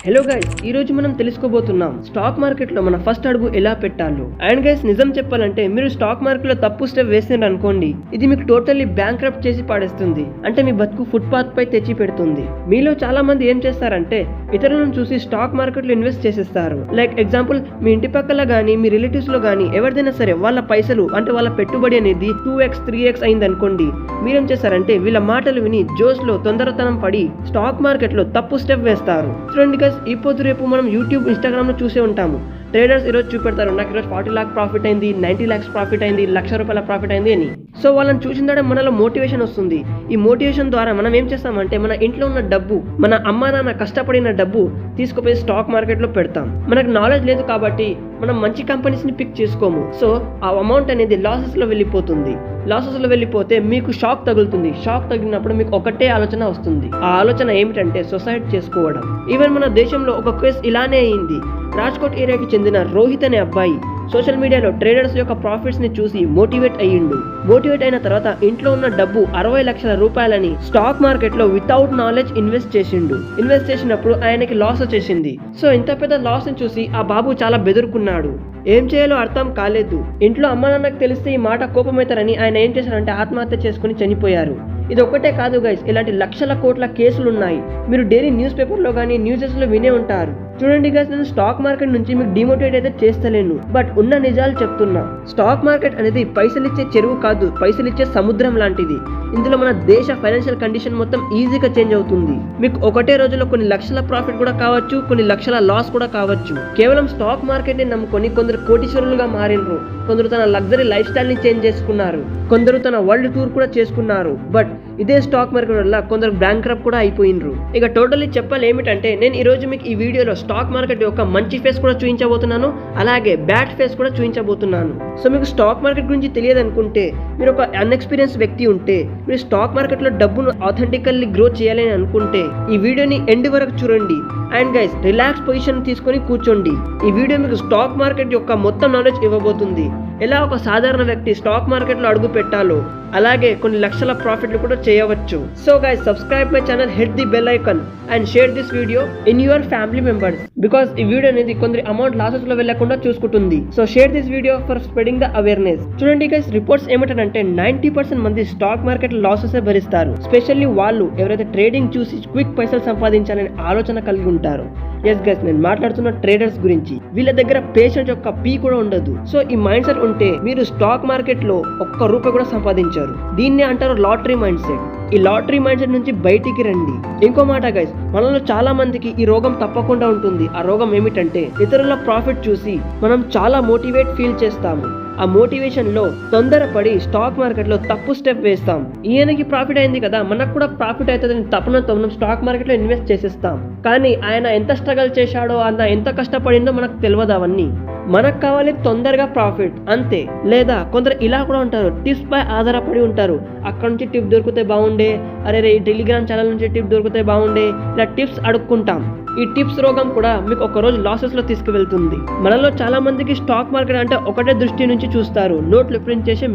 Hello guys, ఈ రోజు మనం తెలుసుకోబోతున్నాం స్టాక్ మార్కెట్ లో మన ఫస్ట్ అడుగు ఎలా పెట్టాలో. అండ్ గైస్, నిజం చెప్పాలంటే మీరు స్టాక్ మార్కెట్ లో తప్పు స్టెప్ వేసినారు అనుకోండి, ఇది మీకు టోటల్లీ బ్యాంక్రప్ట్ చేసి పాడేస్తుంది. అంటే మీ బతుకు ఫుట్పాత్ పై తెచ్చి పెడుతుంది. మీలో చాలా మంది ఏం చేస్తారంటే ఇతరులను చూసి స్టాక్ మార్కెట్ లో ఇన్వెస్ట్ చేసేస్తారు. లైక్ ఎగ్జాంపుల్, మీ ఇంటి పక్కల గానీ మీ రిలేటివ్స్ లో గానీ ఎవరిదైనా సరే వాళ్ళ పైసలు అంటే వాళ్ళ పెట్టుబడి అనేది 2x 3x అయింది అనుకోండి, మీరేం చేస్తారంటే వీళ్ళ మాటలు విని జోష్ లో తొందరతనం పడి స్టాక్ మార్కెట్ లో తప్పు స్టెప్ వేస్తారు. చూడండి గైస్, ఈ పొద్దు రేపు మనం యూట్యూబ్ ఇన్స్టాగ్రామ్ లో చూసే ఉంటాము. ట్రేడర్స్ ఈరోజు చూపెడతారు, నాకు ఈరోజు 40 లాక్ ప్రాఫిట్ అయింది, 90 lakhs ప్రాఫిట్ అయింది, ₹1,00,000 ప్రాఫిట్ అయింది అని. సో వాళ్ళని చూసిన తర్వాత మనలో మోటివేషన్ వస్తుంది. ఈ మోటివేషన్ ద్వారా మనం ఏం చేస్తామంటే మన ఇంట్లో ఉన్న డబ్బు, మన అమ్మా నాన్న కష్టపడిన డబ్బు తీసుకుపోయి స్టాక్ మార్కెట్ లో పెడతాం. మనకు నాలెడ్జ్ లేదు కాబట్టి మనం మంచి కంపెనీస్ ని పిక్ చేసుకోము. సో ఆ అమౌంట్ అనేది లాసెస్ లో వెళ్ళిపోతుంది. లాసెస్ లో వెళ్ళిపోతే మీకు షాక్ తగులుతుంది. షాక్ తగిలినప్పుడు మీకు ఒకటే ఆలోచన వస్తుంది. ఆ ఆలోచన ఏమిటంటే సూసైడ్ చేసుకోవడం. ఈవెన్ మన దేశంలో ఒక కేసు ఇలానే అయింది. రాజ్కోట్ ఏరియాకి చెందిన రోహిత్ అనే అబ్బాయి సోషల్ మీడియాలో ట్రేడర్స్ యొక్క ప్రాఫిట్స్ ని చూసి మోటివేట్ అయ్యిండు. మోటివేట్ అయిన తర్వాత ఇంట్లో ఉన్న డబ్బు 60 లక్షల రూపాయలని స్టాక్ మార్కెట్ లో వితౌట్ నాలెడ్జ్ ఇన్వెస్ట్ చేసిండు. ఇన్వెస్ట్ చేసినప్పుడు ఆయనకి లాస్ వచ్చేసింది. సో ఇంత పెద్ద లాస్ ని చూసి ఆ బాబు చాలా బెదురుకున్నాడు. ఏం చేయాలో అర్థం కాలేదు. ఇంట్లో అమ్మ నాన్నకు తెలిస్తే ఈ మాట కోపమవుతారని ఆయన ఏం చేశారంటే ఆత్మహత్య చేసుకుని చనిపోయారు. ఇది ఒక్కటే కాదు గైస్, ఇలాంటి లక్షల కోట్ల కేసులు ఉన్నాయి. మీరు డైలీ న్యూస్ పేపర్ లో కానీ న్యూసెస్ లో వినే ఉంటారు. చూడండి గైస్, నేను స్టాక్ మార్కెట్ నుంచి మీకు డిమోటివేట్ అయితే చేస్తలేను, బట్ ఉన్న నిజాలు చెప్తున్నా. స్టాక్ మార్కెట్ అనేది పైసలిచ్చే చెరువు కాదు, పైసలిచ్చే సముద్రం లాంటిది. ఇందులో మన దేశ ఫైనాన్షియల్ కండిషన్ మొత్తం ఈజీగా చేంజ్ అవుతుంది. మీకు ఒకటే రోజులో కొన్ని లక్షల ప్రాఫిట్ కూడా కావచ్చు, కొన్ని లక్షల లాస్ కూడా కావచ్చు. కేవలం స్టాక్ మార్కెట్ ని నమ్ముకొని కొందరు కోటీశ్వరులుగా మారినరు, కొందరు తన లగ్జరీ లైఫ్ స్టైల్ ని చేంజ్ చేసుకున్నారు, కొందరు తన వరల్డ్ టూర్ కూడా చేసుకున్నారు. బట్ ఇదే స్టాక్ మార్కెట్ వల్ల కొందరు బ్యాంక్రప్ట్ కూడా అయిపోయినరు. ఇక టోటల్లీ చెప్పాలి ఏమిటంటే, నేను ఈ రోజు మీకు ఈ వీడియోలో స్టాక్ మార్కెట్ యొక్క మంచి ఫేస్ కూడా చూపించబోతున్నాను, అలాగే బ్యాడ్ ఫేస్ కూడా చూపించబోతున్నాను. సో మీకు స్టాక్ మార్కెట్ గురించి తెలియదు అనుకుంటే, మీరు ఒక అన్ఎక్స్పీరియన్స్ వ్యక్తి ఉంటే, మీరు స్టాక్ మార్కెట్ లో డబ్బును ఆథెంటికల్లీ గ్రో చేయాలని అనుకుంటే ఈ వీడియోని ఎండ్ వరకు చూడండి. అండ్ గైస్, రిలాక్స్ పొజిషన్ తీసుకొని కూర్చోండి. ఈ వీడియో మీకు స్టాక్ మార్కెట్ యొక్క మొత్తం నాలెడ్జ్ ఇవ్వబోతుంది. ఎలా ఒక సాధారణ వ్యక్తి స్టాక్ మార్కెట్ లో అడుగు పెట్టాలో, అలాగే కొన్ని లక్షల ప్రాఫిట్లు కూడా చేయవచ్చు. So guys, subscribe my channel, hit the bell icon and share this video in your family members, because ఈ వీడియో అనేది కొందరి అమౌంట్ లాసెస్ లో వెళ్లకుండా చూసుకుంటుంది. So share this video for spreading the awareness. చూడండి గైస్, రిపోర్ట్స్ ఏమిటంటే 90% మంది stock market losses భరిస్తారు. Specially వాళ్ళు ఎవరైతే ట్రేడింగ్ చూసి క్విక్ పైసలు సంపాదించాలనే ఆలోచన కలిగి ఉంటారు. ఎస్ గైస్, నేను మాట్లాడుతున్న ట్రేడర్స్ గురించి. వీళ్ళ దగ్గర పేషెంట్ యొక్క పీ కూడా ఉండదు. సో ఈ మైండ్ సెట్ ఉంటే మీరు స్టాక్ మార్కెట్ లో ₹1 కూడా సంపాదించారు. దీన్నే అంటారు లాటరీ మైండ్ సెట్. ఈ లాటరీ మైండ్ సెట్ నుంచి బయటికి రండి. ఇంకో మాట గైస్, మనలో చాలా మందికి ఈ రోగం తప్పకుండా ఉంటుంది. ఆ రోగం ఏమిటంటే ఇతరుల ప్రాఫిట్ చూసి మనం చాలా మోటివేట్ ఫీల్ చేస్తాము. ఆ మోటివేషన్ లో తొందరపడి స్టాక్ మార్కెట్ లో తప్పు స్టెప్ వేస్తాం. ఈయనకి ప్రాఫిట్ అయింది కదా, మనకు కూడా ప్రాఫిట్ అవుతుందని తపనతో మనం స్టాక్ మార్కెట్ లో ఇన్వెస్ట్ చేసేస్తాం. కానీ ఆయన ఎంత స్ట్రగల్ చేశాడో, ఆయన ఎంత కష్టపడిందో మనకు తెలియదు. అవన్నీ మనకు కావాలి తొందరగా ప్రాఫిట్ అంతే. లేదా కొందరు ఇలా కూడా ఉంటారు, టిప్స్ పై ఆధారపడి ఉంటారు. అక్కడ నుంచి టిప్ దొరికితే బాగుండే, అరే టెలిగ్రామ్ ఛానల్ నుంచి టిప్ దొరికితే బాగుండే, ఇలా టిప్స్ అడుక్కుంటాం. ఈ టిప్స్ రోగం కూడా మీకు ఒక రోజు లాసెస్ లో తీసుకువెళ్తుంది. మనలో చాలా మందికి స్టాక్ మార్కెట్ అంటే ఒకటే దృష్టి నుంచి చూస్తారు. నోట్లు ప్రింట్ చేసే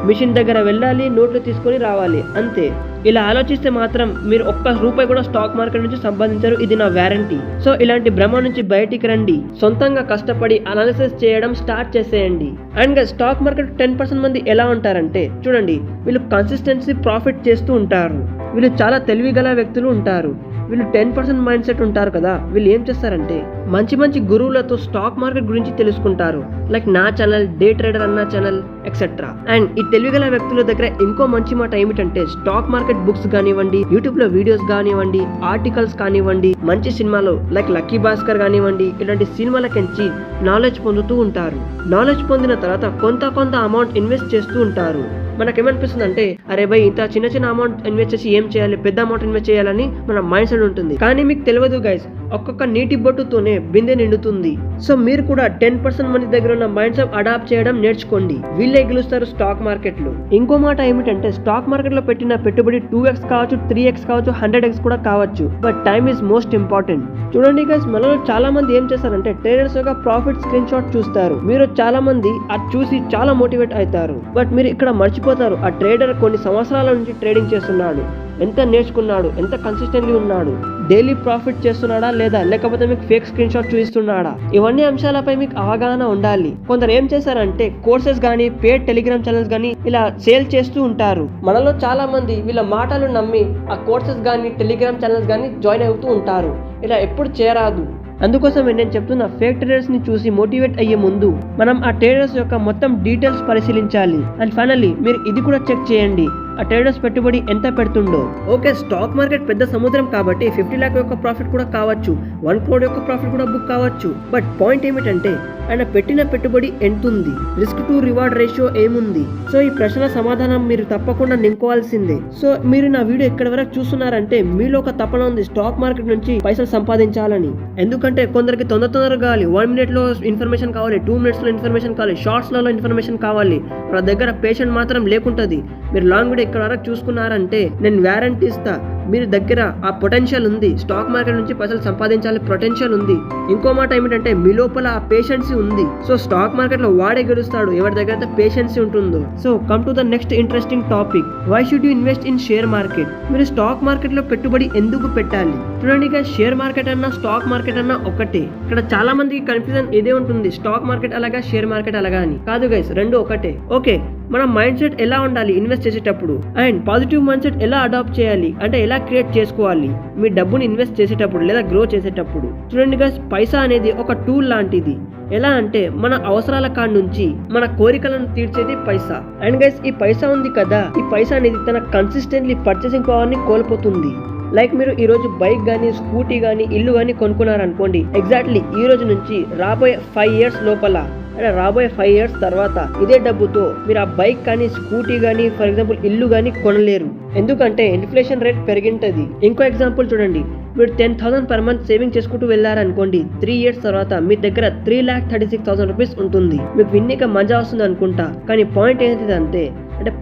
మిషన్ దగ్గర వెళ్ళాలి, నోట్లు తీసుకొని రావాలి, అంతే. ఇలా ఆలోచిస్తే మాత్రం మీరు ₹1 కూడా స్టాక్ మార్కెట్ నుంచి సంపాదించారు, ఇది నా వ్యారంటీ. సో ఇలాంటి భ్రమ నుంచి బయటికి రండి. సొంతంగా కష్టపడి అనాలిసిస్ చేయడం స్టార్ట్ చేసేయండి. అండ్ స్టాక్ మార్కెట్ 10% మంది ఎలా ఉంటారంటే, చూడండి, వీళ్ళు కన్సిస్టెన్సీ ప్రాఫిట్ చేస్తూ ఉంటారు. వీళ్ళు చాలా తెలివిగల వ్యక్తులు ఉంటారు. వీళ్ళు 10% మైండ్ సెట్ ఉంటారు కదా, వీళ్ళు ఏం చేస్తారంటే మంచి గురువులతో స్టాక్ మార్కెట్ గురించి తెలుసుకుంటారు. లైక్ నా ఛానల్, డే ట్రేడర్ అన్న ఛానల్ ఎక్సెట్రా. అండ్ ఈ తెలివిగల వ్యక్తుల దగ్గర ఇంకో మంచి మాట ఏమిటంటే, స్టాక్ మార్కెట్ బుక్స్ కానివ్వండి, యూట్యూబ్ లో వీడియోస్ కానివ్వండి, ఆర్టికల్స్ కానివ్వండి, మంచి సినిమాలు లైక్ లక్కీ భాస్కర్ కానివ్వండి, ఇలాంటి సినిమాలకించి నాలెడ్జ్ పొందుతూ ఉంటారు. నాలెడ్జ్ పొందిన తర్వాత కొంత అమౌంట్ ఇన్వెస్ట్ చేస్తూ ఉంటారు. మనకేమనిపిస్తుంది అంటే, అరే భయ్, ఇంత చిన్న అమౌంట్ ఇన్వెస్ట్ చేసి ఏం చేయాలి, పెద్ద అమౌంట్ ఇన్వెస్ట్ చేయాలని మన మైండ్ సెట్ ఉంటుంది. కానీ మీకు తెలియదు గైస్, ఒక్కొక్క నీటి బొట్టుతోనే బిందె నిండుతుంది. సో మీరు కూడా 10% మంది దగ్గర ఉన్న మైండ్ సెట్ అడాప్ట్ చేయడం నేర్చుకోండి. వీళ్ళే గెలుస్తారు స్టాక్ మార్కెట్ లో. ఇంకో మాట ఏమిటంటే, స్టాక్ మార్కెట్ లో పెట్టిన పెట్టుబడి 2x కావచ్చు, 3x కావచ్చు, 100x కూడా కావచ్చు. But time is most important. చూడండి గైస్, మనలో చాలా మంది ఏం చేస్తారంటే ట్రేడర్స్ యొక్క ప్రాఫిట్ స్క్రీన్ షాట్ చూస్తారు. మీరు చాలా మంది అది చూసి చాలా మోటివేట్ అవుతారు. బట్ మీరు ఇక్కడ మర్చిపోతారు, ఆ ట్రేడర్ కొన్ని సంవత్సరాల నుంచి ట్రేడింగ్ చేస్తున్నాడు. ఎంత నేర్చుకున్నాడు, ఎంత కన్సిస్టెంట్లీ ఉన్నాడు, డైలీ ప్రాఫిట్ చేస్తున్నాడా లేదా, లేకపోతే మీకు ఫేక్ స్క్రీన్ షాట్ చూపిస్తున్నాడా, ఇవన్నీ అంశాలపై మీకు అవగాహన ఉండాలి. కొందరు ఏం చేశారంటే కోర్సెస్ గానీ పేడ్ టెలిగ్రామ్ ఛానల్స్ గానీ ఇలా సేల్ చేస్తూ ఉంటారు. మనలో చాలా మంది వీళ్ళ మాటలు నమ్మి ఆ కోర్సెస్ గానీ టెలిగ్రామ్ ఛానల్స్ గానీ జాయిన్ అవుతూ ఉంటారు. ఇలా ఎప్పుడు చేరాదు. అందుకోసం నేను చెప్తున్నా, ఫేక్ ట్రేడర్స్ ని చూసి మోటివేట్ అయ్యే ముందు మనం ఆ ట్రేడర్స్ యొక్క మొత్తం డీటెయిల్స్ పరిశీలించాలి. అండ్ ఫైనల్లీ మీరు ఇది కూడా చెక్ చేయండి, ఆ ట్రేడర్స్ పెట్టుబడి ఎంత పెడుతుండో. ఓకే, స్టాక్ మార్కెట్ పెద్ద సముద్రం కాబట్టి 50 lakh యొక్క ప్రాఫిట్ కూడా కావచ్చు, 1 crore యొక్క ప్రాఫిట్ కూడా బుక్ కావచ్చు. బట్ పాయింట్ ఏమిటంటే ఆయన పెట్టిన పెట్టుబడి ఎంతుంది, రిస్క్ టు రివార్డ్ రేషియో ఏముంది. సో ఈ ప్రశ్న సమాధానం మీరు తప్పకుండా నింపుకోవాల్సిందే. సో మీరు నా వీడియో ఎక్కడి వరకు చూస్తున్నారంటే మీలో ఒక తపన ఉంది స్టాక్ మార్కెట్ నుంచి పైసలు సంపాదించాలని. ఎందుకంటే కొందరికి తొందరగా కావాలి, 1 minute లో ఇన్ఫర్మేషన్ కావాలి, 2 minutes లో ఇన్ఫర్మేషన్ కావాలి, షార్ట్స్ లో ఇన్ఫర్మేషన్ కావాలి. మన దగ్గర పేషెంట్ మాత్రం లేకుంటది. మీరు లాంగ్ వీడియో ఇక్కడ వరకు చూసుకున్నారంటే నేను వ్యారంటీ ఇస్తా, మీరు దగ్గర ఆ పొటెన్షియల్ ఉంది, స్టాక్ మార్కెట్ నుంచి పైసలు సంపాదించాలి పొటెన్షియల్ ఉంది. ఇంకో మాట ఏమిటంటే మీ లోపల ఆ పేషెన్సీ ఉంది. సో స్టాక్ మార్కెట్ లో వాడే గెలుస్తాడు ఎవరి దగ్గర అయితే పేషెన్సీ ఉంటుందో. So come to the next interesting topic, why should you invest in share market. మీరు స్టాక్ మార్కెట్ లో పెట్టుబడి ఎందుకు పెట్టాలి? చూడండి గైస్, షేర్ మార్కెట్ అన్నా స్టాక్ మార్కెట్ అన్నా ఒకటే. ఇక్కడ చాలా మందికి కన్ఫ్యూజన్ ఇదే ఉంటుంది, స్టాక్ మార్కెట్ అలాగా షేర్ మార్కెట్ అలాగా అని. కాదు గైస్, రెండు ఒకటే. ఓకే, మన మైండ్ సెట్ ఎలా ఉండాలి ఇన్వెస్ట్ చేసేటప్పుడు, అండ్ పాజిటివ్ మైండ్ సెట్ ఎలా అడాప్ట్ చేయాలి అంటే ఎలా క్రియేట్ చేసుకోవాలి మీ డబ్బుని ఇన్వెస్ట్ చేసేటప్పుడు లేదా గ్రో చేసేటప్పుడు. చూడండి గైస్, పైసా అనేది ఒక టూల్ లాంటిది. ఎలా అంటే మన అవసరాల కాడ నుంచి మన కోరికలను తీర్చేది పైసా. అండ్ గైస్, ఈ పైసా ఉంది కదా, ఈ పైసా అనేది తన కన్సిస్టెంట్లీ పర్చేసింగ్ పవర్ ని కోల్పోతుంది. లైక్ మీరు ఈ రోజు బైక్ గానీ స్కూటీ గానీ ఇల్లు గానీ కొనుక్కున్నారనుకోండి, ఎగ్జాక్ట్లీ ఈ రోజు నుంచి రాబోయే 5 years లోపల అంటే రాబోయే 5 years తర్వాత ఇదే డబ్బుతో మీరు ఆ బైక్ కానీ స్కూటీ కానీ ఫర్ ఎగ్జాంపుల్ ఇల్లు కానీ కొనలేరు. ఎందుకంటే ఇన్ఫ్లేషన్ రేట్ పెరిగింటది. ఇంకో ఎగ్జాంపుల్ చూడండి, మీరు 10,000 per month సేవింగ్ చేసుకుంటూ వెళ్ళారనుకోండి, 3 years తర్వాత మీ దగ్గర 3,36,000 rupees ఉంటుంది. మీకు విన్నిక మజా వస్తుంది అనుకుంటా, కానీ పాయింట్ ఏంటిదంటే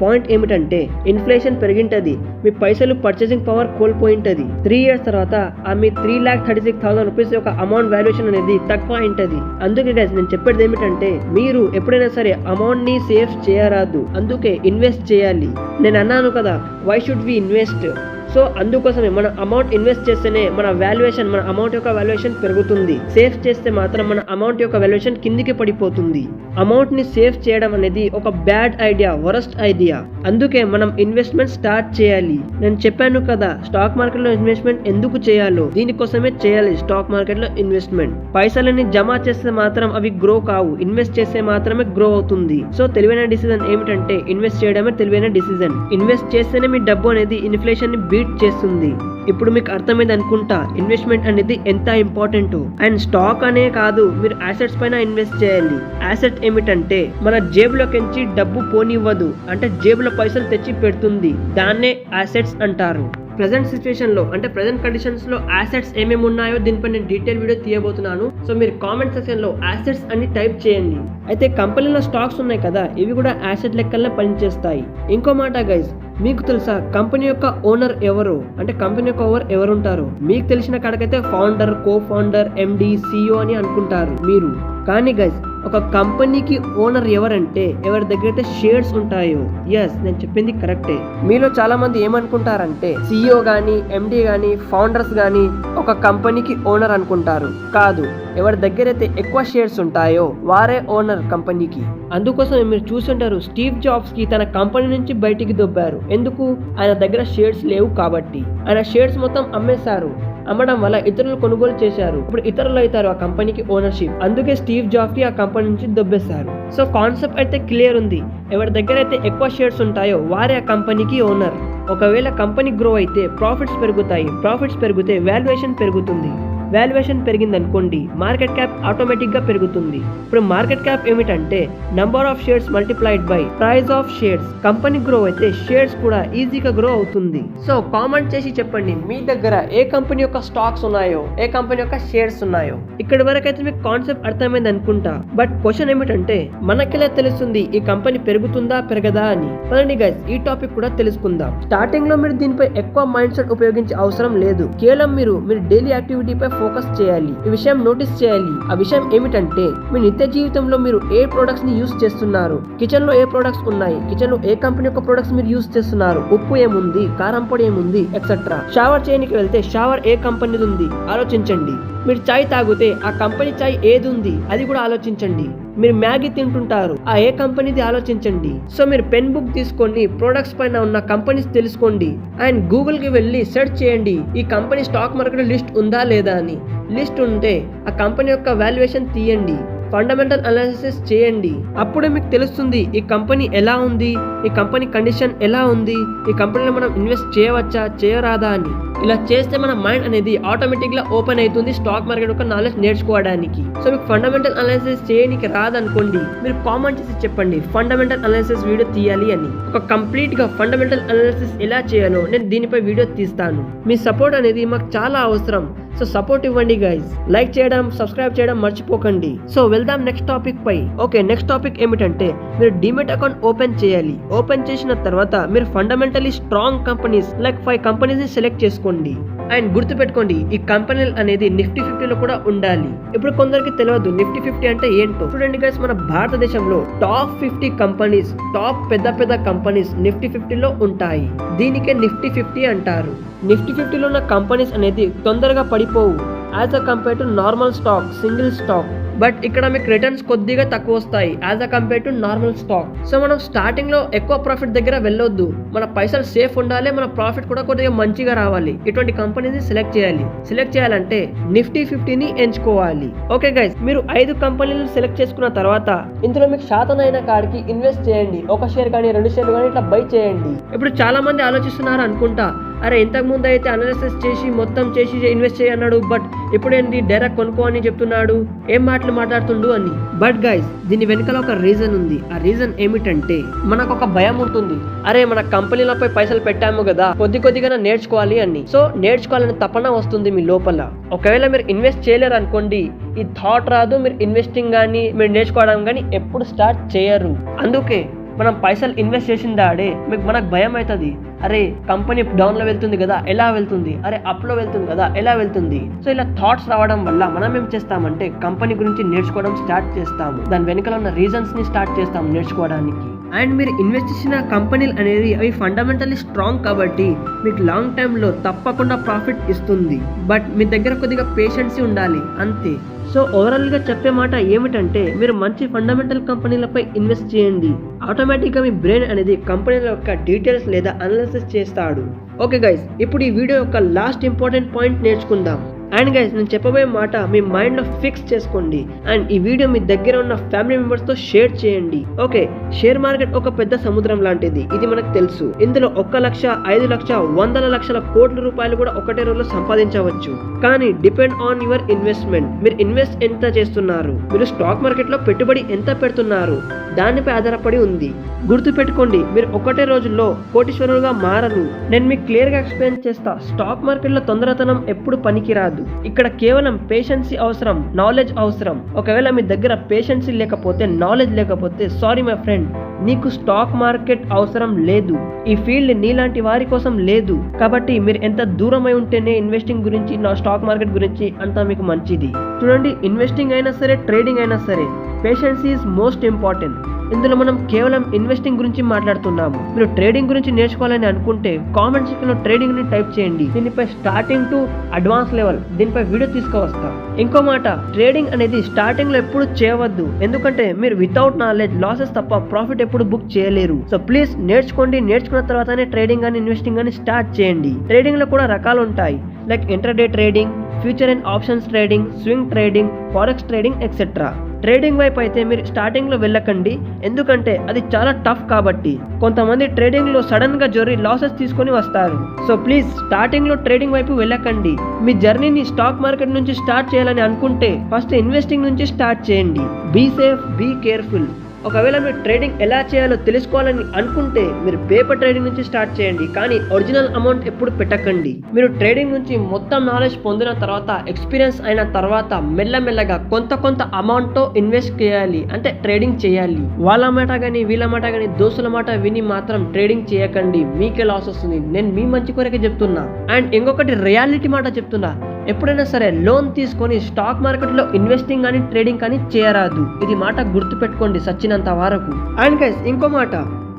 పాయింట్ ఏమిటంటే ఇన్ఫ్లేషన్ పెరిగింటది, మీ పైసలు పర్చేసింగ్ పవర్ కోల్పోయింటది. 3 years తర్వాత ఆ మీ 3,36,000 rupees యొక్క అమౌంట్ వాల్యుయేషన్ అనేది తక్కువ అయింటది. అందుకే గైస్ నేను చెప్పేది ఏమిటంటే మీరు ఎప్పుడైనా సరే అమౌంట్ ని సేవ్ చేయరాదు, అందుకే ఇన్వెస్ట్ చేయాలి. నేను అన్నాను కదా, why should we invest. So అందుకోసమే మన అమౌంట్ ఇన్వెస్ట్ చేస్తేనే మన వాల్యుయేషన్, మన అమౌంట్ యొక్క వాల్యుయేషన్ పెరుగుతుంది. సేవ్ చేస్తే మాత్రం మన అమౌంట్ యొక్క వాల్యుయేషన్ కిందికి పడిపోతుంది. అమౌంట్ ని సేవ్ చేయడం అనేది ఒక బ్యాడ్ ఐడియా, వరస్ట్ ఐడియా. అందుకే మనం ఇన్వెస్ట్మెంట్ స్టార్ట్ చేయాలి. నేను చెప్పాను కదా స్టాక్ మార్కెట్ లో ఇన్వెస్ట్మెంట్ ఎందుకు చేయాలో, దీనికోసమే చేయాలి స్టాక్ మార్కెట్ లో ఇన్వెస్ట్మెంట్. పైసలని జమ చేస్తే మాత్రం అవి గ్రో కావు, ఇన్వెస్ట్ చేస్తే మాత్రమే గ్రో అవుతుంది. సో తెలివైన డిసిజన్ ఏమిటంటే ఇన్వెస్ట్ చేయడమే తెలివైన డిసిజన్. ఇన్వెస్ట్ చేస్తేనే మీ డబ్బు అనేది ఇన్ఫ్లేషన్ ని బీట్ చేస్తుంది. ఇప్పుడు మీకు అర్థమైంది అనుకుంటా ఇన్వెస్ట్మెంట్ అనేది ఎంత ఇంపార్టెంట్. అండ్ స్టాక్ అనే కాదు, మీరు అసెట్స్ పైన ఇన్వెస్ట్ చేయాలి. అసెట్ ఏమిటంటే మన జేబులోకించి డబ్బు పోనివ్వదు, అంటే జేబులో పైసలు తెచ్చి పెడుతుంది. దాన్నే అసెట్స్ అంటారు. ప్రెసెంట్ సిచ్యువేషన్ లో అంటే ప్రెసెంట్ కండిషన్స్ లో అసెట్స్ ఏమేమి ఉన్నాయో దీనిపై నేను డీటెయిల్ వీడియో తీయబోతున్నాను. సో మీరు కామెంట్ సెక్షన్ లో అసెట్స్ అని టైప్ చేయండి. అయితే కంపెనీలో స్టాక్స్ ఉన్నాయి కదా, ఇవి కూడా అసెట్ లెక్కల్లో పనిచేస్తాయి. ఇంకో మాట గైస్, మీకు తెలుసా కంపెనీ యొక్క ఓనర్ ఎవరు అంటే కంపెనీ యొక్క ఓనర్ ఎవరు ఉంటారు? మీకు తెలిసిన కాడకైతే ఫౌండర్, కో ఫౌండర్, ఎండి, సిఇఓ అని అనుకుంటారు మీరు. కానీ గైస్ ఒక కంపెనీకి ఓనర్ ఎవరంటే ఎవరి దగ్గర అయితే షేర్స్ ఉంటాయో. ఎస్, నేను చెప్పింది కరెక్టే. మీలో చాలా మంది ఏమనుకుంటారంటే సిఇఓ గానీ, ఎండి గానీ, ఫౌండర్స్ గానీ ఒక కంపెనీకి ఓనర్ అనుకుంటారు. కాదు, ఎవరి దగ్గర అయితే ఎక్కువ షేర్స్ ఉంటాయో వారే ఓనర్ కంపెనీకి. అందుకోసం మీరు చూసుంటారు స్టీవ్ జాబ్స్ కి తన కంపెనీ నుంచి బయటికి దొబ్బారు. ఎందుకు? ఆయన దగ్గర షేర్స్ లేవు కాబట్టి. ఆయన షేర్స్ మొత్తం అమ్మేశారు. అమ్మడం వల్ల ఇతరులు కొనుగోలు చేశారు. ఇప్పుడు ఇతరులు అవుతారు ఆ కంపెనీకి ఓనర్షిప్. అందుకే స్టీవ్ జాబ్స్ కి ఆ కంపెనీ నుంచి దొబ్బేశారు. సో కాన్సెప్ట్ అయితే క్లియర్ ఉంది. ఎవరి దగ్గర అయితే ఎక్కువ షేర్స్ ఉంటాయో వారే ఆ కంపెనీకి ఓనర్. ఒకవేళ కంపెనీ గ్రో అయితే ప్రాఫిట్స్ పెరుగుతాయి, ప్రాఫిట్స్ పెరిగితే వాల్యుయేషన్ పెరుగుతుంది. వాల్యుయేషన్ పెరిగింది అనుకోండి, మార్కెట్ క్యాప్ ఆటోమేటిక్ గా పెరుగుతుంది. ఇప్పుడు మార్కెట్ క్యాప్ ఏమిటంటే number of shares multiplied by price of shares. Company grow అయితే షేర్స్ కూడా ఈజీగా గ్రో అవుతుంది. సో కామెంట్ చేసి చెప్పండి మీ దగ్గర ఏ కంపెనీ యొక్క స్టాక్స్ ఉన్నాయో, ఏ కంపెనీ యొక్క షేర్స్ ఉన్నాయో. ఇక్కడి వరకు అయితే మీకు కాన్సెప్ట్ అర్థమైంది అనుకుంటా. బట్ క్వశ్చన్ ఏమిటంటే మనకెలా తెలుస్తుంది ఈ కంపెనీ పెరుగుతుందా పెరగదా అని? పదండి గైస్ ఈ టాపిక్ కూడా తెలుసుకుందాం. స్టార్టింగ్ లో మీరు దీనిపై ఎక్కువ మైండ్ సెట్ ఉపయోగించే అవసరం లేదు. కేవలం మీరు డైలీ యాక్టివిటీపై ఫోకస్ చేయాలి, ఈ విషయం నోటీస్ చేయాలి. ఆ విషయం ఏమిటంటే మీ నిత్య జీవితంలో మీరు ఏ ప్రొడక్ట్స్ ని యూస్ చేస్తున్నారు, కిచెన్ లో ఏ ప్రొడక్ట్స్ ఉన్నాయి, కిచెన్ లో ఏ కంపెనీ యొక్క ప్రొడక్ట్స్ మీరు యూస్ చేస్తున్నారు, ఉప్పు ఏముంది, కారం పొడి ఏముంది ఎక్సెట్రా. షవర్ చేయడానికి వెళ్తే షవర్ ఏ కంపెనీది ఉంది ఆలోచించండి. మీరు చాయ్ తాగితే ఆ కంపెనీ చాయ్ ఏది ఉంది అది కూడా ఆలోచించండి. మీరు మ్యాగీ తింటుంటారు, ఆ ఏ కంపెనీది ఆలోచించండి. సో మీరు పెన్ బుక్ తీసుకొని ప్రొడక్ట్స్ పైన ఉన్న కంపెనీస్ తెలుసుకోండి అండ్ గూగుల్ కి వెళ్ళి సెర్చ్ చేయండి ఈ కంపెనీ స్టాక్ మార్కెట్ లిస్ట్ ఉందా లేదా అని. లిస్ట్ ఉంటే ఆ కంపెనీ యొక్క వాల్యుయేషన్ తీయండి, ఫండమెంటల్ అనాలిసిస్ చేయండి. అప్పుడే మీకు తెలుస్తుంది ఈ కంపెనీ ఎలా ఉంది, ఈ కంపెనీ కండిషన్ ఎలా ఉంది, ఈ కంపెనీలో మనం ఇన్వెస్ట్ చేయవచ్చా చేయరాదా అని. ఇలా చేస్తే మన మైండ్ అనేది ఆటోమేటిక్ గా ఓపెన్ అవుతుంది స్టాక్ మార్కెట్ యొక్క నాలెడ్జ్ నేర్చుకోవడానికి. సో మీకు ఫండమెంటల్ అనాలిసిస్ చేయడానికి రాదనుకోండి, మీరు కామెంట్ చేసి చెప్పండి ఫండమెంటల్ అనాలిసిస్ వీడియో తీయాలి అని. ఒక కంప్లీట్ గా ఫండమెంటల్ అనాలిసిస్ ఎలా చేయాలో నేను దీనిపై వీడియో తీస్తాను. మీ సపోర్ట్ అనేది మాకు చాలా అవసరం. సో సపోర్ట్ ఇవ్వండి గైస్. లైక్ చేయడం, సబ్స్క్రైబ్ చేయడం మర్చిపోకండి. సో వెళ్దాం నెక్స్ట్ టాపిక్ పై. ఓకే, నెక్స్ట్ టాపిక్ ఏమిటంటే మీరు డిమెట్ అకౌంట్ ఓపెన్ చేయాలి. ఓపెన్ చేసిన తర్వాత మీరు fundamentally strong companies like 5 companies ని సెలెక్ట్ చేసుకోండి. అండ్ గుర్తుపెట్టుకోండి ఈ కంపెనీలు అనేది నిఫ్టీ 50లో కూడా ఉండాలి. ఇప్పుడు కొందరికి తెలియదు నిఫ్టీ 50 అంటే ఏంటో. చూడండి గైస్, మన భారతదేశంలో టాప్ 50 కంపెనీస్, టాప్ పెద్ద కంపెనీస్ నిఫ్టీ 50లో ఉంటాయి. దీనికే నిఫ్టీ 50 అంటారు. నిఫ్టీ 50లో ఉన్న కంపెనీస్ అనేది తొందరగా పడిపోవు as a compare to normal stock, single stock. But ఇక్కడ మీకు రిటర్న్స్ కొద్దిగా తక్కువ వస్తాయి as a compare to normal stock. So మనం స్టార్టింగ్ లో ఎక్కువ ప్రాఫిట్ దగ్గర వెళ్ళొద్దు, మన పైసలు సేఫ్ ఉండాలి, మన ప్రాఫిట్ కూడా కొద్దిగా మంచిగా రావాలి. ఇటువంటి కంపెనీని సెలెక్ట్ చేయాలి. సెలెక్ట్ చేయాలంటే నిఫ్టీ 50ని ఎంచుకోవాలి. ఓకే గైస్, మీరు 5 కంపెనీలు సెలెక్ట్ చేసుకున్న తర్వాత ఇందులో మీకు శాతనైన కాడికి ఇన్వెస్ట్ చేయండి. 1 షేర్ కానీ 2 షేర్లు కానీ ఇట్లా బై చేయండి. ఇప్పుడు చాలా మంది ఆలోచిస్తున్నారు అనుకుంటా, అరే ఇంతకు ముందు అయితే అనాలిసిస్ చేసి మొత్తం చేసి ఇన్వెస్ట్ చేయన్నాడు, బట్ ఇప్పుడు ఏంటి డైరెక్ట్ కొనుక్కో అని చెప్తున్నాడు, ఏం మాటలు మాట్లాడుతుండు అని. బట్ గైస్, దీని వెనకాల ఒక రీజన్ ఉంది. ఆ రీజన్ ఏమిటంటే మనకు ఒక భయం ఉంటుంది, అరే మన కంపెనీలపై పైసలు పెట్టాము కదా కొద్దిగా నేర్చుకోవాలి అని. సో నేర్చుకోవాలని తపన వస్తుంది మీ లోపల. ఒకవేళ మీరు ఇన్వెస్ట్ చేయలేరు అనుకోండి, ఈ థాట్ రాదు, మీరు ఇన్వెస్టింగ్ కానీ మీరు నేర్చుకోవడం కానీ ఎప్పుడు స్టార్ట్ చేయరు. అందుకే మనం పైసలు ఇన్వెస్ట్ చేసిన దాడే మనకు భయం అవుతుంది, అరే కంపెనీ డౌన్ లో వెళ్తుంది కదా ఎలా వెళ్తుంది, అరే అప్ లో వెళ్తుంది కదా ఎలా వెళ్తుంది. సో ఇలా థాట్స్ రావడం వల్ల మనం ఏం చేస్తామంటే కంపెనీ గురించి నేర్చుకోవడం స్టార్ట్ చేస్తాము. దాని వెనకాల ఉన్న రీజన్స్ ని స్టార్ట్ చేస్తాము నేర్చుకోవడానికి. అండ్ మీరు ఇన్వెస్ట్ చేసిన కంపెనీలు అనేది అవి ఫండమెంటల్లీ స్ట్రాంగ్ కాబట్టి మీకు లాంగ్ టైమ్ లో తప్పకుండా ప్రాఫిట్ ఇస్తుంది. బట్ మీ దగ్గర కొద్దిగా పేషెన్సీ ఉండాలి అంతే. సో ఓవరాల్ గా చెప్పే మాట ఏమిటంటే మీరు మంచి ఫండమెంటల్ కంపెనీలపై ఇన్వెస్ట్ చేయండి. ఆటోమేటిక్ గా మీ బ్రెయిన్ అనేది కంపెనీల యొక్క డీటెయిల్స్ లేదా అనాలిసిస్ చేస్తాడు. ఓకే గైస్, ఇప్పుడు ఈ వీడియో యొక్క లాస్ట్ ఇంపార్టెంట్ పాయింట్ నేర్చుకుందాం. అండ్ గైస్, నేను చెప్పబోయే మాట మీ మైండ్ లో ఫిక్స్ చేసుకోండి అండ్ ఈ వీడియో మీ దగ్గర ఉన్న ఫ్యామిలీ మెంబర్స్ తో షేర్ చేయండి. ఓకే, షేర్ మార్కెట్ ఒక పెద్ద సముద్రం లాంటిది, ఇది మనకు తెలుసు. ఇందులో 1 లక్ష, 5 లక్ష, 100 లక్షల కోట్ల రూపాయలు కూడా ఒకటే రోజులో సంపాదించవచ్చు. కానీ డిపెండ్ ఆన్ యువర్ ఇన్వెస్ట్మెంట్. మీరు ఇన్వెస్ట్ ఎంత చేస్తున్నారు, మీరు స్టాక్ మార్కెట్ లో పెట్టుబడి ఎంత పెడుతున్నారు, దానిపై ఆధారపడి ఉంది. గుర్తు పెట్టుకోండి, మీరు ఒకటే రోజుల్లో కోటీశ్వరులుగా మారరు. నేను మీకు క్లియర్ గా ఎక్స్ప్లెయిన్ చేస్తా. స్టాక్ మార్కెట్ లో తొందరతనం ఎప్పుడు పనికిరాదు. ఇక్కడ కేవలం పేషెన్సీ అవసరం, నాలెడ్జ్ అవసరం. ఒకవేళ మీ దగ్గర పేషెన్సీ లేకపోతే, నాలెడ్జ్ లేకపోతే, సారీ మై ఫ్రెండ్, నీకు స్టాక్ మార్కెట్ అవసరం లేదు. ఈ ఫీల్డ్ నీలాంటి వారి కోసం లేదు. కాబట్టి మీరు ఎంత దూరమై ఉంటేనే ఇన్వెస్టింగ్ గురించి, నా స్టాక్ మార్కెట్ గురించి అంతా మీకు మంచిది. చూడండి, ఇన్వెస్టింగ్ అయినా సరే, ట్రేడింగ్ అయినా సరే, పేషెన్సీ ఈజ్ మోస్ట్ ఇంపార్టెంట్. ఇందులో మనం కేవలం ఇన్వెస్టింగ్ గురించి మాట్లాడుతున్నాము. మీరు ట్రేడింగ్ గురించి నేర్చుకోవాలని అనుకుంటే కామెంట్ సెక్షన్ లో ట్రేడింగ్ ని టైప్ చేయండి. దీనిపై స్టార్టింగ్ టు అడ్వాన్స్ లెవెల్ దీనిపై వీడియో తీసుకువస్తాం. ఇంకో మాట, ట్రేడింగ్ అనేది స్టార్టింగ్ లో ఎప్పుడు చేయవద్దు, ఎందుకంటే మీరు వితౌట్ నాలెడ్జ్ లాసెస్ తప్ప ప్రాఫిట్ ఎప్పుడు బుక్ చేయలేరు. సో ప్లీజ్ నేర్చుకోండి. నేర్చుకున్న తర్వాతనే ట్రేడింగ్ కానీ ఇన్వెస్టింగ్ కానీ స్టార్ట్ చేయండి. ట్రేడింగ్ లో కూడా రకాలు ఉంటాయి, like intraday trading, future and options trading, swing trading, forex trading etcetera. Trading వైపు అయితే మీరు స్టార్టింగ్ లో వెళ్ళకండి, ఎందుకంటే అది చాలా టఫ్ కాబట్టి. కొంతమంది ట్రేడింగ్ లో సడన్ గా జొరి లాసెస్ తీసుకొని వస్తారు. సో ప్లీజ్ స్టార్టింగ్ లో ట్రేడింగ్ వైపు వెళ్ళకండి. మీ జర్నీని స్టాక్ మార్కెట్ నుంచి స్టార్ట్ చేయాలని అనుకుంటే ఫస్ట్ ఇన్వెస్టింగ్ నుంచి స్టార్ట్ చేయండి. Be safe, be careful. ఒకవేళ మీరు ట్రేడింగ్ ఎలా చేయాలో తెలుసుకోవాలని అనుకుంటే మీరు పేపర్ ట్రేడింగ్ నుంచి స్టార్ట్ చేయండి, కానీ ఒరిజినల్ అమౌంట్ ఎప్పుడు పెట్టకండి. మీరు ట్రేడింగ్ నుంచి మొత్తం నాలెడ్జ్ పొందిన తర్వాత, ఎక్స్పీరియన్స్ అయిన తర్వాత మెల్లమెల్లగా కొంత అమౌంట్ తో ఇన్వెస్ట్ చేయాలి, అంటే ట్రేడింగ్ చేయాలి. వాళ్ళ మాట కానీ వీళ్ళ మాట కానీ దోస్తుల మాట విని మాత్రం ట్రేడింగ్ చేయకండి, మీకే లాస్ వస్తుంది. నేను మీ మంచి కొరకే చెప్తున్నా. అండ్ ఇంకొకటి రియాలిటీ మాట చెప్తున్నా, ఎప్పుడైనా సరే లోన్ తీసుకొని స్టాక్ మార్కెట్ లో ఇన్వెస్టింగ్ కానీ ట్రేడింగ్ కానీ చేయరాదు. ఇది మాట గుర్తు పెట్టుకోండి సచ్చినంత వరకు. అండ్ గైస్ ఇంకో మాట,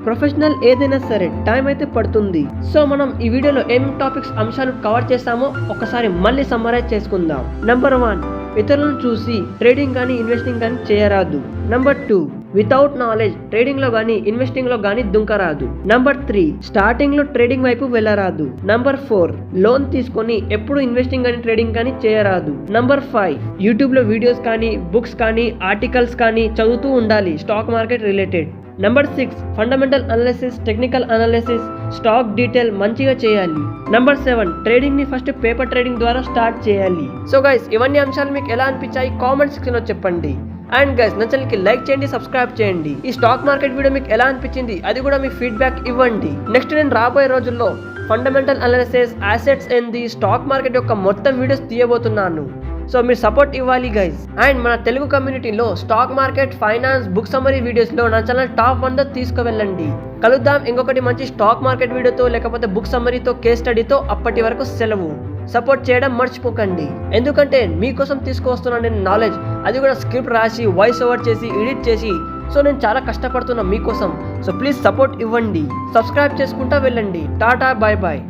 ప్రొఫెషనల్ ఏదైనా సరే టైం అయితే పడుతుంది. సో మనం ఈ వీడియోలో ఏం టాపిక్స్ అంశాలు కవర్ చేస్తామో ఒకసారి మళ్ళీ సమ్మరైజ్ చేసుకుందాం. నెంబర్ 1, ఇతరులను చూసి ట్రేడింగ్ కానీ ఇన్వెస్టింగ్ కానీ చేయరాదు. నెంబర్ 2, వితౌట్ నాలెడ్జ్ ట్రేడింగ్ లో గానీ ఇన్వెస్టింగ్ లో గానీ దుంకరాదు. నంబర్ 3, స్టార్టింగ్ లో ట్రేడింగ్ వైపు వెళ్ళరాదు. నంబర్ 4, లోన్ తీసుకొని ఎప్పుడు ఇన్వెస్టింగ్ కానీ ట్రేడింగ్ కానీ చేయరాదు. నంబర్ 5, యూట్యూబ్ లో వీడియోస్ కానీ బుక్స్ కానీ ఆర్టికల్స్ కానీ చదువుతూ ఉండాలి stock market related. Number 6, fundamental analysis, technical analysis, stock detail మంచిగా చేయాలి. నంబర్ 7, ట్రేడింగ్ ని ఫస్ట్ పేపర్ ట్రేడింగ్ ద్వారా స్టార్ట్ చేయాలి. సో గైస్ ఇవన్నీ అంశాలు మీకు ఎలా అనిపించాయి కామెంట్ సెక్షన్ లో చెప్పండి. అండ్ గైస్ నా ఛానల్ కి లైక్ చేయండి, సబ్స్క్రైబ్ చేయండి. ఈ స్టాక్ మార్కెట్ వీడియో మీకు ఎలా అనిపించింది అది కూడా మీ ఫీడ్బ్యాక్ ఇవ్వండి. నెక్స్ట్ నేను రాబోయే రోజుల్లో fundamental analysis, assets and the stock market యొక్క మొత్తం వీడియోస్ తీయబోతున్నాను. సో మీరు సపోర్ట్ ఇవ్వాలి గైస్. అండ్ మన తెలుగు కమ్యూనిటీలో stock market, finance, book summary వీడియోస్లో నా ఛానల్ టాప్ 1లో తీసుకువెళ్ళండి. కలుద్దాం ఇంకొకటి మంచి స్టాక్ మార్కెట్ వీడియోతో లేకపోతే బుక్ సమ్మరీతో, కేస్ స్టడీతో. అప్పటి వరకు సెలవు. సపోర్ట్ చేయడం మర్చిపోకండి, ఎందుకంటే మీకోసం తీసుకువస్తున్నాను నేను నాలెడ్జ్. అది కూడా స్క్రిప్ట్ రాసి వాయిస్ ఓవర్ చేసి ఎడిట్ చేసి. సో నేను చాలా కష్టపడుతున్నా మీకోసం. సో ప్లీజ్ సపోర్ట్ ఇవ్వండి, సబ్స్క్రైబ్ చేసుకుంటా వెళ్ళండి. Tata, bye bye.